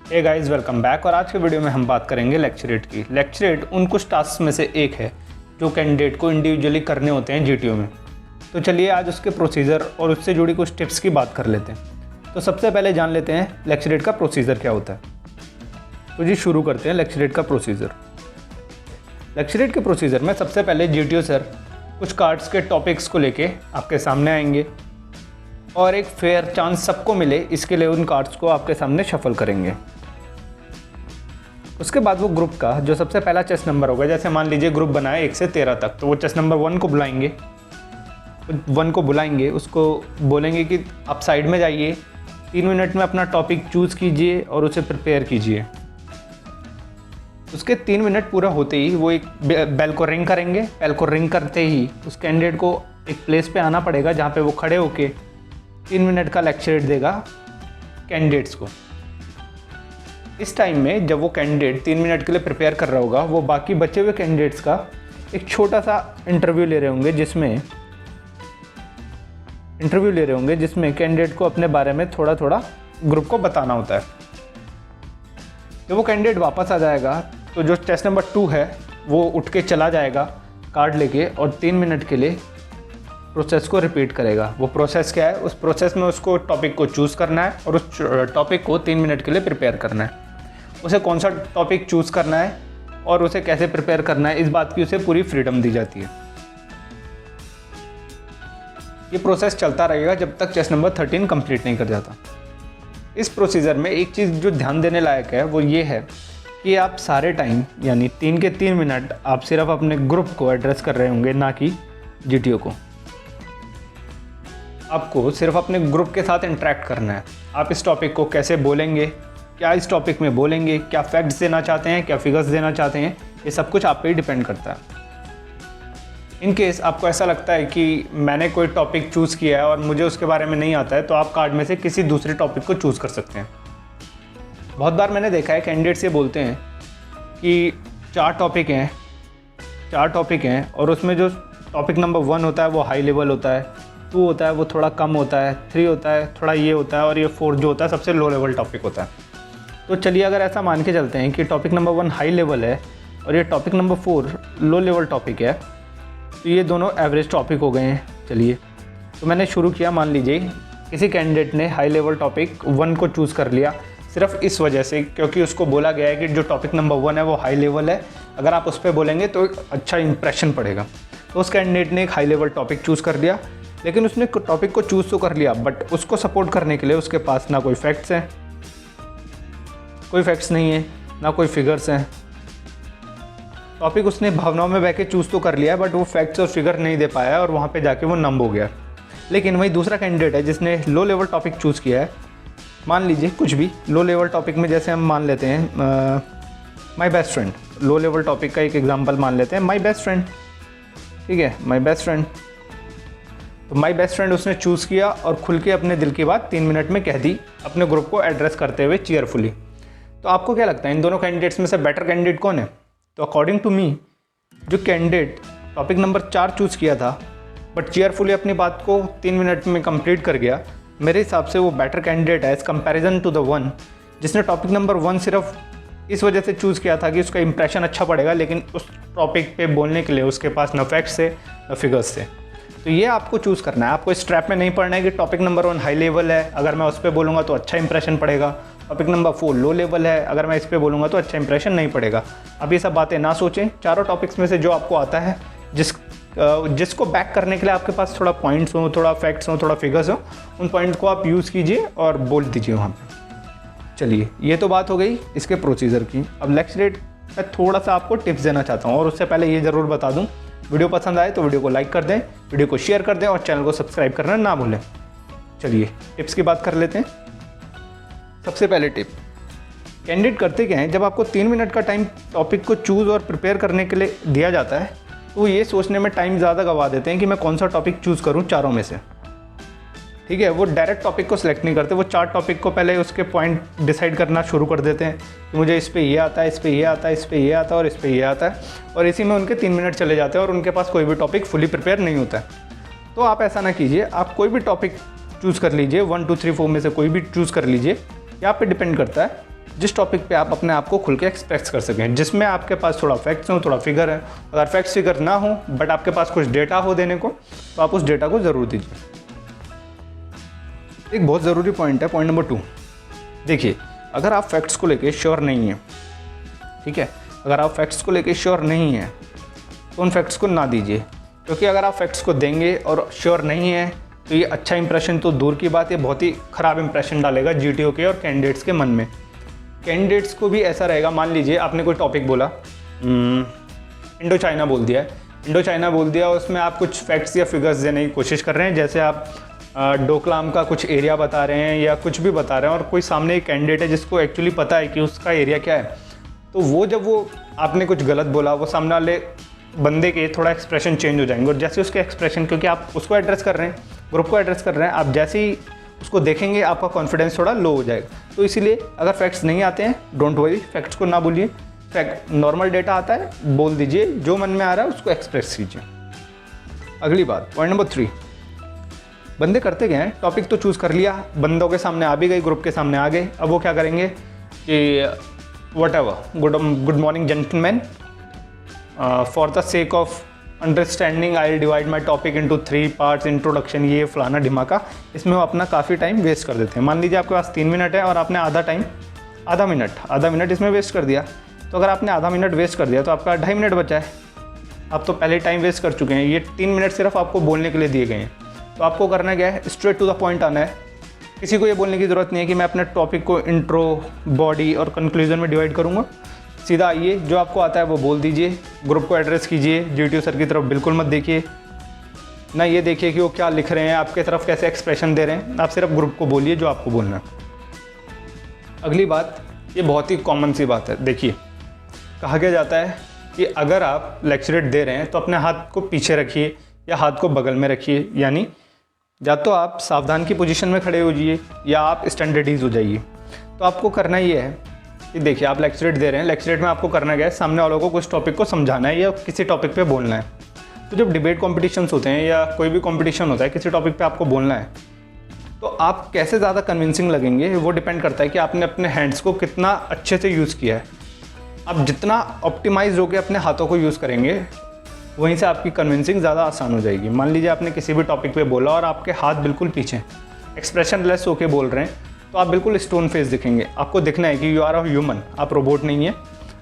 Hey guys, welcome back. और आज के वीडियो में हम बात करेंगे लेक्चरेट की। लेक्चरेट उन कुछ टास्क में से एक है जो कैंडिडेट को इंडिविजुअली करने होते हैं जीटीओ में। तो चलिए आज उसके प्रोसीजर और उससे जुड़ी कुछ टिप्स की बात कर लेते हैं। तो सबसे पहले जान लेते हैं लेक्चरेट का प्रोसीजर क्या होता है। तो जी शुरू करते हैं लेक्चरेट का प्रोसीजर। लेक्चरेट के प्रोसीजर में सबसे पहले जीटीओ सर कुछ कार्ड्स के टॉपिक्स को लेके आपके सामने आएंगे और एक फेयर चांस सबको मिले इसके लिए उन कार्ड्स को आपके सामने शफल करेंगे। उसके बाद वो ग्रुप का जो सबसे पहला चेस नंबर होगा, जैसे मान लीजिए ग्रुप बनाए 1 से 13 तक, तो वो चेस नंबर 1 को बुलाएंगे, उसको बोलेंगे कि आप साइड में जाइए, 3 मिनट में अपना टॉपिक चूज़ कीजिए और उसे प्रिपेयर कीजिए। उसके 3 मिनट पूरा होते ही वो एक बेल को रिंग करेंगे। बेल को रिंग करते ही उस कैंडिडेट को एक प्लेस पे आना पड़ेगा जहाँ पे वो खड़े होके 3 मिनट का लेक्चरेट देगा कैंडिडेट्स को। इस टाइम में जब वो कैंडिडेट 3 मिनट के लिए प्रिपेयर कर रहा होगा, वो बाकी बचे हुए कैंडिडेट्स का एक छोटा सा इंटरव्यू ले रहे होंगे जिसमें कैंडिडेट को अपने बारे में थोड़ा थोड़ा ग्रुप को बताना होता है। जब वो कैंडिडेट वापस आ जाएगा तो जो टेस्ट नंबर 2 है वो उठ के चला जाएगा कार्ड लेके और 3 मिनट के लिए प्रोसेस को रिपीट करेगा। वो प्रोसेस क्या है? उस प्रोसेस में उसको टॉपिक को चूज़ करना है और उस टॉपिक को 3 मिनट के लिए प्रिपेयर करना है। उसे कौन सा टॉपिक चूज़ करना है और उसे कैसे प्रिपेयर करना है, इस बात की उसे पूरी फ्रीडम दी जाती है। ये प्रोसेस चलता रहेगा जब तक चेस नंबर 13 कंप्लीट नहीं कर जाता। इस प्रोसीजर में एक चीज़ जो ध्यान देने लायक है वो ये है कि आप सारे टाइम यानी 3 के 3 मिनट आप सिर्फ अपने ग्रुप को एड्रेस कर रहे होंगे, ना कि जीटीओ को। आपको सिर्फ अपने ग्रुप के साथ इंटरेक्ट करना है। आप इस टॉपिक को कैसे बोलेंगे, क्या इस टॉपिक में बोलेंगे, क्या फैक्ट्स देना चाहते हैं, क्या फिगर्स देना चाहते हैं, ये सब कुछ आप पे ही डिपेंड करता है। इन केस आपको ऐसा लगता है कि मैंने कोई टॉपिक चूज़ किया है और मुझे उसके बारे में नहीं आता है, तो आप कार्ड में से किसी दूसरे टॉपिक को चूज़ कर सकते हैं। बहुत बार मैंने देखा है कैंडिडेट्स ये बोलते हैं कि 4 टॉपिक हैं और उसमें जो टॉपिक नंबर 1 होता है वो हाई लेवल होता है, 2 होता है वो थोड़ा कम होता है, 3 होता है थोड़ा ये होता है, और ये 4 जो होता है सबसे लो लेवल टॉपिक होता है। तो चलिए अगर ऐसा मान के चलते हैं कि टॉपिक नंबर 1 हाई लेवल है और ये topic number 4 low level topic है, तो ये दोनों एवरेज टॉपिक हो गए हैं। चलिए तो मैंने शुरू किया, मान लीजिए किसी कैंडिडेट ने हाई लेवल टॉपिक 1 को चूज़ कर लिया सिर्फ इस वजह से क्योंकि उसको बोला गया है कि जो टॉपिक नंबर 1 है वो हाई लेवल है, अगर आप उस पर बोलेंगे तो एक अच्छा इंप्रेशन पड़ेगा। तो उस कैंडिडेट ने एक हाई लेवल टॉपिक चूज़ कर लिया, लेकिन उसने टॉपिक को चूज़ तो कर लिया, बट उसको सपोर्ट करने के लिए उसके पास ना कोई फैक्ट्स नहीं है, ना कोई फिगर्स हैं। टॉपिक उसने भावनाओं में बह के चूज़ तो कर लिया है, बट वो फैक्ट्स और फिगर नहीं दे पाया और वहाँ पे जाके वो नंब हो गया। लेकिन वही दूसरा कैंडिडेट है जिसने लो लेवल टॉपिक चूज़ किया है, मान लीजिए कुछ भी लो लेवल टॉपिक में, जैसे हम मान लेते हैं my best friend. Low level topic का एक एग्जाम्पल मान लेते हैं माई बेस्ट फ्रेंड। ठीक है, माई बेस्ट फ्रेंड। तो माई बेस्ट फ्रेंड उसने चूज़ किया और खुल के अपने दिल की बात 3 मिनट में कह दी, अपने ग्रुप को एड्रेस करते हुए चीयरफुली। तो आपको क्या लगता है इन दोनों कैंडिडेट्स में से बेटर कैंडिडेट कौन है? तो अकॉर्डिंग टू मी, जो कैंडिडेट टॉपिक नंबर 4 चूज़ किया था बट चीयरफुली अपनी बात को 3 मिनट में कंप्लीट कर गया, मेरे हिसाब से वो बेटर कैंडिडेट है as comparison to the one जिसने टॉपिक नंबर 1 सिर्फ इस वजह से चूज़ किया था कि उसका इंप्रेशन अच्छा पड़ेगा, लेकिन उस टॉपिक पे बोलने के लिए उसके पास न फैक्ट्स थे न फिगर्स थे। तो ये आपको चूज़ करना है। आपको इस ट्रैप में नहीं पड़ना है कि टॉपिक नंबर 1 हाई लेवल है, अगर मैं उस पर बोलूँगा तो अच्छा इंप्रेशन पड़ेगा। टॉपिक नंबर 4 लो लेवल है, अगर मैं इस पर बोलूँगा तो अच्छा इंप्रेशन नहीं पड़ेगा। अब ये सब बातें ना सोचें। चारों टॉपिक्स में से जो आपको आता है, जिसको बैक करने के लिए आपके पास थोड़ा पॉइंट्स हो, थोड़ा फैक्ट्स हो, थोड़ा फिगर्स हो, उन पॉइंट्स को आप यूज़ कीजिए और बोल दीजिए वहाँ पर। चलिए ये तो बात हो गई इसके प्रोसीजर की। अब लेक्चरेट मैं थोड़ा सा आपको टिप्स देना चाहता हूँ, और उससे पहले ये ज़रूर बता दूँ, वीडियो पसंद आए तो वीडियो को लाइक कर दें, वीडियो को शेयर कर दें और चैनल को सब्सक्राइब करना ना भूलें। चलिए टिप्स की बात कर लेते हैं। सबसे पहले टिप, कैंडिडेट करते क्या हैं, जब आपको 3 मिनट का टाइम टॉपिक को चूज़ और प्रिपेयर करने के लिए दिया जाता है तो ये सोचने में टाइम ज़्यादा गवा देते हैं कि मैं कौन सा टॉपिक चूज़ करूँ चारों में से। ठीक है, वो डायरेक्ट टॉपिक को सिलेक्ट नहीं करते, वो 4 टॉपिक को पहले उसके पॉइंट डिसाइड करना शुरू कर देते हैं कि मुझे इस पे ये आता है, इस पे ये आता है, इस पे ये आता है और इस पे ये आता है, और इसी में उनके 3 मिनट चले जाते हैं और उनके पास कोई भी टॉपिक फुली प्रिपेयर नहीं होता है। तो आप ऐसा ना कीजिए, आप कोई भी टॉपिक चूज़ कर लीजिए, 1 2 3 4 में से कोई भी चूज़ कर लीजिए। ये आप पे डिपेंड करता है जिस टॉपिक पे आप अपने आप को खुल के एक्सप्रेस कर सकें, जिसमें आपके पास थोड़ा फैक्ट्स हो, थोड़ा फिगर है। अगर फैक्ट्स फिगर ना हो बट आपके पास कुछ डेटा हो देने को, तो आप उस डेटा को ज़रूर दीजिए। एक बहुत ज़रूरी पॉइंट है, पॉइंट नंबर 2। देखिए, अगर आप फैक्ट्स को लेके श्योर नहीं हैं, ठीक है, अगर आप फैक्ट्स को लेके श्योर नहीं हैं तो उन फैक्ट्स को ना दीजिए, क्योंकि अगर आप फैक्ट्स को देंगे और श्योर नहीं है तो ये अच्छा इंप्रेशन तो दूर की बात है, बहुत ही ख़राब इंप्रेशन डालेगा जीटीओ के और कैंडिडेट्स के मन में। कैंडिडेट्स को भी ऐसा रहेगा, मान लीजिए आपने कोई टॉपिक बोला, इंडो चाइना बोल दिया है, इंडो चाइना बोल दिया, उसमें आप कुछ फैक्ट्स या फिगर्स देने की कोशिश कर रहे हैं, जैसे आप डोकलाम का कुछ एरिया बता रहे हैं या कुछ भी बता रहे हैं, और कोई सामने एक कैंडिडेट है जिसको एक्चुअली पता है कि उसका एरिया क्या है, तो वो जब वो आपने कुछ गलत बोला, वो सामने वाले बंदे के थोड़ा एक्सप्रेशन चेंज हो जाएंगे, और जैसे उसके एक्सप्रेशन, क्योंकि आप उसको एड्रेस कर रहे हैं, ग्रुप को एड्रेस कर रहे हैं, आप जैसे ही उसको देखेंगे आपका कॉन्फिडेंस थोड़ा लो हो जाएगा। तो इसीलिए अगर फैक्ट्स नहीं आते हैं, डोंट वरी, फैक्ट्स को ना बोलिए, फैक्ट नॉर्मल डेटा आता है बोल दीजिए, जो मन में आ रहा है उसको एक्सप्रेस कीजिए। अगली बात, पॉइंट नंबर 3, बंदे करते गए हैं, टॉपिक तो चूज़ कर लिया, बंदों के सामने आ भी गई, ग्रुप के सामने आ गए, अब वो क्या करेंगे कि whatever, good morning gentlemen, for the sake of understanding I will divide my topic into 3 parts, introduction, ये फलाना ढिमाका, इसमें वो अपना काफ़ी टाइम वेस्ट कर देते हैं। मान लीजिए आपके पास 3 मिनट है और आपने आधा मिनट इसमें वेस्ट कर दिया, तो अगर आपने आधा मिनट वेस्ट कर दिया तो आपका 2.5 मिनट बचा है। आप तो पहले टाइम वेस्ट कर चुके हैं, ये 3 मिनट सिर्फ आपको बोलने के लिए दिए गए हैं। तो आपको करना क्या है, स्ट्रेट टू द पॉइंट आना है। किसी को ये बोलने की ज़रूरत नहीं है कि मैं अपने टॉपिक को इंट्रो, बॉडी और कंक्लूजन में डिवाइड करूँगा। सीधा आइए, जो आपको आता है वो बोल दीजिए, ग्रुप को एड्रेस कीजिए, जीटीओ सर की तरफ बिल्कुल मत देखिए, ना ये देखिए कि वो क्या लिख रहे हैं, आपके तरफ कैसे एक्सप्रेशन दे रहे हैं, आप सिर्फ ग्रुप को बोलिए जो आपको बोलना है। अगली बात, ये बहुत ही कॉमन सी बात है। देखिए, कहा क्या जाता है कि अगर आप लेक्चरेट दे रहे हैं तो अपने हाथ को पीछे रखिए या हाथ को बगल में रखिए, यानी या तो आप सावधान की पोजीशन में खड़े हो जाइए या आप स्टैंडर्डाइज हो जाइए। तो आपको करना ये है कि देखिए, आप लेक्चरेट दे रहे हैं, लेक्चरेट में आपको करना क्या है, सामने वालों को कुछ टॉपिक को समझाना है या किसी टॉपिक पे बोलना है। तो जब डिबेट कॉम्पिटिशन्स होते हैं या कोई भी कॉम्पिटिशन होता है, किसी टॉपिक पे आपको बोलना है, तो आप कैसे ज़्यादा कन्विंसिंग लगेंगे वो डिपेंड करता है कि आपने अपने हैंड्स को कितना अच्छे से यूज़ किया है। आप जितना ऑप्टिमाइज होकर अपने हाथों को यूज़ करेंगे, वहीं से आपकी कन्विंसिंग ज़्यादा आसान हो जाएगी। मान लीजिए आपने किसी भी टॉपिक पे बोला और आपके हाथ बिल्कुल पीछे, एक्सप्रेशन लेस होके बोल रहे हैं, तो आप बिल्कुल स्टोन फेस दिखेंगे। आपको दिखना है कि यू आर अ ह्यूमन, आप रोबोट नहीं है।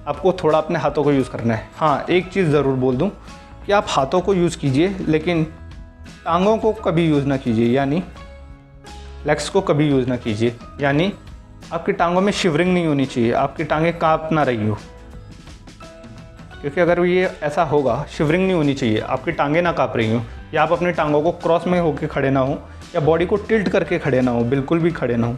आपको थोड़ा अपने हाथों को यूज़ करना है। हाँ, एक चीज़ ज़रूर बोल दूँ कि आप हाथों को यूज़ कीजिए, लेकिन टांगों को कभी यूज़ ना कीजिए, यानी लेग्स को कभी यूज़ ना कीजिए। यानी आपकी टांगों में शिवरिंग नहीं होनी चाहिए, आपकी टांगें काँप ना रही हो, क्योंकि अगर ये ऐसा होगा, शिवरिंग नहीं होनी चाहिए, आपकी टांगें ना काँप रही हो, या आप अपनी टांगों को क्रॉस में होकर खड़े ना हो, या बॉडी को टिल्ट करके खड़े ना हो, बिल्कुल भी खड़े ना हो।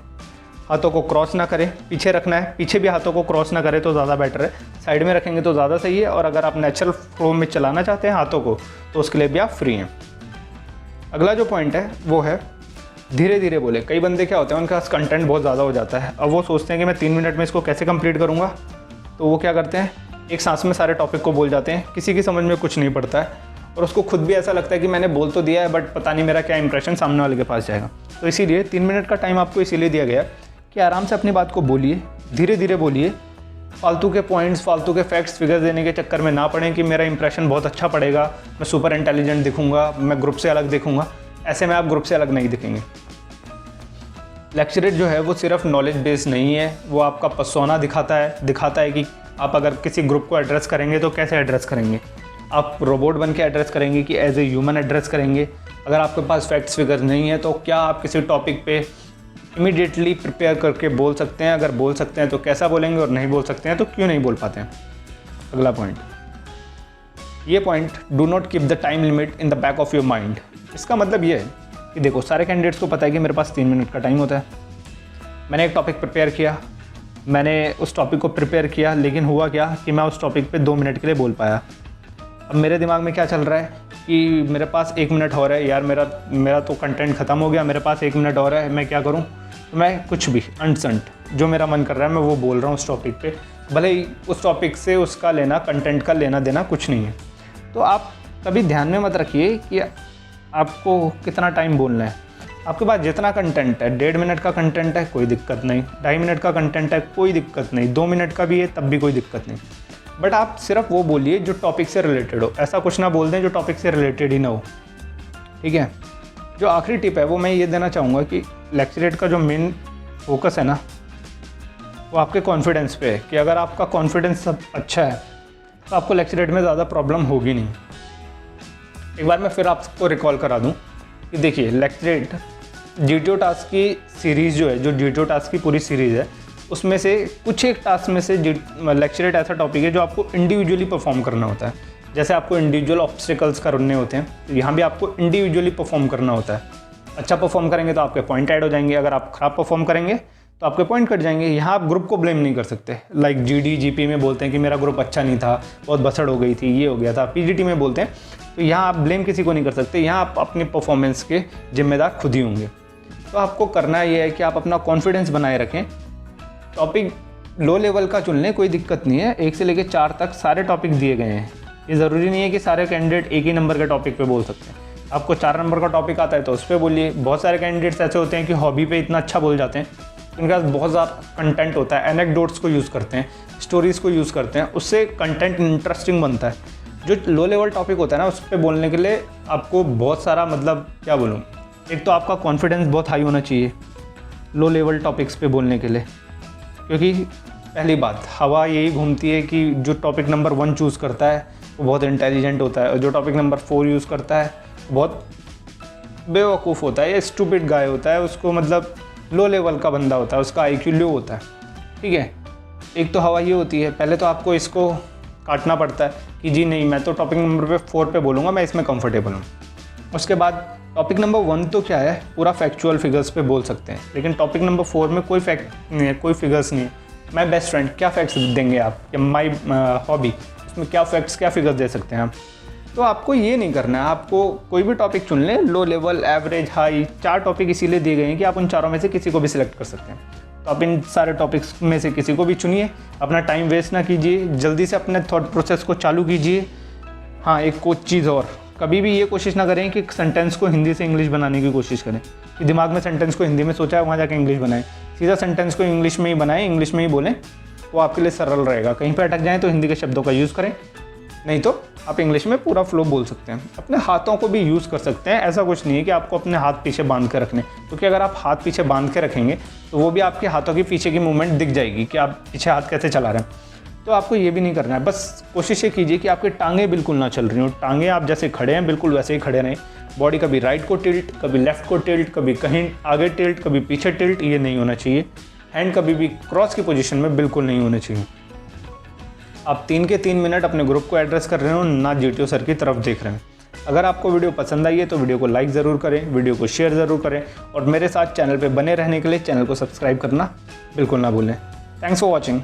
हाथों को क्रॉस ना करें, पीछे रखना है, पीछे भी हाथों को क्रॉस ना करें तो ज़्यादा बेटर है, साइड में रखेंगे तो ज़्यादा सही है। और अगर आप नेचुरल फ्लो में चलाना चाहते हैं हाथों को, तो उसके लिए भी आप फ्री हैं। अगला जो पॉइंट है वो है धीरे धीरे बोले। कई बंदे क्या होते हैं, उनके पास कंटेंट बहुत ज़्यादा हो जाता है, अब वो सोचते हैं कि मैं 3 मिनट में इसको कैसे कंप्लीट करूँगा, तो वो क्या करते हैं, एक सांस में सारे टॉपिक को बोल जाते हैं। किसी की समझ में कुछ नहीं पड़ता है और उसको खुद भी ऐसा लगता है कि मैंने बोल तो दिया है, बट पता नहीं मेरा क्या इंप्रेशन सामने वाले के पास जाएगा। तो इसीलिए 3 मिनट का टाइम आपको इसीलिए दिया गया कि आराम से अपनी बात को बोलिए, धीरे धीरे बोलिए, फालतू के पॉइंट्स, फालतू के फैक्ट्स, फिगर्स देने के चक्कर में ना पड़ें कि मेरा इंप्रेशन बहुत अच्छा पड़ेगा, मैं सुपर इंटेलिजेंट दिखूंगा, मैं ग्रुप से अलग दिखूंगा। ऐसे में आप ग्रुप से अलग नहीं दिखेंगे। लेक्चरेट जो है वो सिर्फ नॉलेज बेस्ड नहीं है, वो आपका पर्सोना दिखाता है कि आप अगर किसी ग्रुप को एड्रेस करेंगे तो कैसे एड्रेस करेंगे। आप रोबोट बन के एड्रेस करेंगे कि एज ए ह्यूमन एड्रेस करेंगे। अगर आपके पास फैक्ट्स फिगर्स नहीं है तो क्या आप किसी टॉपिक पे इमीडिएटली प्रिपेयर करके बोल सकते हैं? अगर बोल सकते हैं तो कैसा बोलेंगे, और नहीं बोल सकते हैं तो क्यों नहीं बोल पाते हैं। अगला पॉइंट, ये point, do not keep the time limit in the back of your mind. इसका मतलब ये है कि देखो, सारे कैंडिडेट्स को पता है कि मेरे पास 3 मिनट का टाइम होता है। मैंने एक टॉपिक प्रिपेयर किया, मैंने उस टॉपिक को प्रिपेयर किया, लेकिन हुआ क्या कि मैं उस टॉपिक पे 2 मिनट के लिए बोल पाया। अब मेरे दिमाग में क्या चल रहा है कि मेरे पास 1 मिनट और है, यार मेरा तो कंटेंट ख़त्म हो गया, मेरे पास 1 मिनट और है, मैं क्या करूं? तो मैं कुछ भी अनसंट जो मेरा मन कर रहा है मैं वो बोल रहा हूँ उस टॉपिक पे, भले ही उस टॉपिक से उसका लेना, कंटेंट का लेना देना कुछ नहीं है। तो आप कभी ध्यान में मत रखिए कि आपको कितना टाइम बोलना है। आपके पास जितना कंटेंट है, 1.5 मिनट का कंटेंट है कोई दिक्कत नहीं, 2.5 मिनट का कंटेंट है कोई दिक्कत नहीं, 2 मिनट का भी है तब भी कोई दिक्कत नहीं। बट आप सिर्फ वो बोलिए जो टॉपिक से रिलेटेड हो, ऐसा कुछ ना बोल दें जो टॉपिक से रिलेटेड ही ना हो, ठीक है। जो आखिरी टिप है वो मैं ये देना चाहूँगा कि लेक्चरेट का जो मेन फोकस है ना, वो आपके कॉन्फिडेंस पे है कि अगर आपका कॉन्फिडेंस सब अच्छा है तो आपको लेक्चरेट में ज़्यादा प्रॉब्लम होगी नहीं। एक बार मैं फिर आपको रिकॉल करा दूं कि देखिए लेक्चरेट GTO टास्क की सीरीज़ जो है, जो GTO टास्क की पूरी सीरीज़ है, उसमें से कुछ एक टास्क में से लेक्चरेट ऐसा टॉपिक है जो आपको इंडिविजुअली परफॉर्म करना होता है। जैसे आपको इंडिविजुअल ऑब्स्टिकल्स करने होते हैं, तो यहाँ भी आपको इंडिविजुअली परफॉर्म करना होता है। अच्छा परफॉर्म करेंगे तो आपके पॉइंट ऐड हो जाएंगे, अगर आप ख़राब परफॉर्म करेंगे तो आपके पॉइंट कट जाएंगे। यहाँ आप ग्रुप को ब्लेम नहीं कर सकते। लाइक GD GP में बोलते हैं कि मेरा ग्रुप अच्छा नहीं था, बहुत बसड़ हो गई थी, ये हो गया था। PGT में बोलते हैं, तो यहाँ आप ब्लेम किसी को नहीं कर सकते। यहाँ आप अपने परफॉर्मेंस के जिम्मेदार खुद ही होंगे। तो आपको करना ये है कि आप अपना कॉन्फिडेंस बनाए रखें। टॉपिक लो लेवल का चुन लें, कोई दिक्कत नहीं है। 1 से लेकर 4 तक सारे टॉपिक दिए गए हैं। ये ज़रूरी नहीं है कि सारे कैंडिडेट एक ही नंबर के टॉपिक पे बोल सकते हैं। आपको 4 नंबर का टॉपिक आता है तो उस पर बोलिए। बहुत सारे कैंडिडेट्स ऐसे होते हैं कि हॉबी पे इतना अच्छा बोल जाते हैं, उनके पास बहुत ज़्यादा कंटेंट होता है, एनेक्डोट्स को यूज़ करते हैं, स्टोरीज़ को यूज़ करते हैं, उससे कंटेंट इंटरेस्टिंग बनता है। जो लो लेवल टॉपिक होता है ना, उस पर बोलने के लिए आपको बहुत सारा, मतलब क्या बोलूँ, एक तो आपका कॉन्फिडेंस बहुत हाई होना चाहिए लो लेवल टॉपिक्स पे बोलने के लिए। क्योंकि पहली बात, हवा यही घूमती है कि जो टॉपिक नंबर 1 चूज़ करता है वो बहुत इंटेलिजेंट होता है, और जो टॉपिक नंबर 4 यूज़ करता है बहुत बेवकूफ़ होता है या स्टूपिड गाय होता है। उसको मतलब लो लेवल का बंदा होता है, उसका IQ लो होता है, ठीक है। एक तो हवा ये होती है, पहले तो आपको इसको काटना पड़ता है कि जी नहीं, मैं तो टॉपिक नंबर 4 पे बोलूँगा, मैं इसमें कंफर्टेबल हूँ। उसके बाद टॉपिक नंबर 1 तो क्या है, पूरा फैक्चुअल फिगर्स पे बोल सकते हैं, लेकिन टॉपिक नंबर 4 में कोई फैक्ट नहीं है, कोई फिगर्स नहीं है। माई बेस्ट फ्रेंड, क्या फैक्ट्स देंगे आप, या माई हॉबी, उसमें क्या फैक्ट्स, क्या फिगर्स दे सकते हैं आप। तो आपको ये नहीं करना है। आपको कोई भी टॉपिक चुन लें, low level, average, high, 4 topic इसीलिए दिए गए हैं कि आप उन चारों में से किसी को भी सिलेक्ट कर सकते हैं। तो आप इन सारे टॉपिक्स में से किसी को भी चुनिए, अपना टाइम वेस्ट ना कीजिए, जल्दी से अपने थॉट प्रोसेस को चालू कीजिए। हाँ, एक कुछ चीज़ और, कभी भी ये कोशिश ना करें कि सेंटेंस को हिंदी से इंग्लिश बनाने की कोशिश करें, कि दिमाग में सेंटेंस को हिंदी में सोचा है, वहाँ जाकर इंग्लिश बनाएं। सीधा सेंटेंस को इंग्लिश में ही बनाएं, इंग्लिश में ही बोलें, वो आपके लिए सरल रहेगा। कहीं पर अटक जाएँ तो हिंदी के शब्दों का यूज़ करें, नहीं तो आप इंग्लिश में पूरा फ्लो बोल सकते हैं। अपने हाथों को भी यूज़ कर सकते हैं। ऐसा कुछ नहीं है कि आपको अपने हाथ पीछे बांध के रखने, क्योंकि अगर आप हाथ पीछे बांध के रखेंगे तो वो भी आपके हाथों के पीछे की मूवमेंट दिख जाएगी कि आप पीछे हाथ कैसे चला रहे हैं। तो आपको ये भी नहीं करना है। बस कोशिश ये कीजिए कि आपकी टांगें बिल्कुल ना चल रही हो। टांगें आप जैसे खड़े हैं बिल्कुल वैसे ही खड़े रहें। बॉडी कभी राइट को टिल्ट, कभी लेफ्ट को टिल्ट, कभी कहीं आगे टिल्ट, कभी पीछे टिल्ट, ये नहीं होना चाहिए। हैंड कभी भी क्रॉस की पोजीशन में बिल्कुल नहीं होने चाहिए। आप 3 के 3 मिनट अपने ग्रुप को एड्रेस कर रहे हो, ना GTO सर की तरफ देख रहे हैं। अगर आपको वीडियो पसंद आई है तो वीडियो को लाइक ज़रूर करें, वीडियो को शेयर ज़रूर करें, और मेरे साथ चैनल पे बने रहने के लिए चैनल को सब्सक्राइब करना बिल्कुल ना भूलें। Thanks for watching.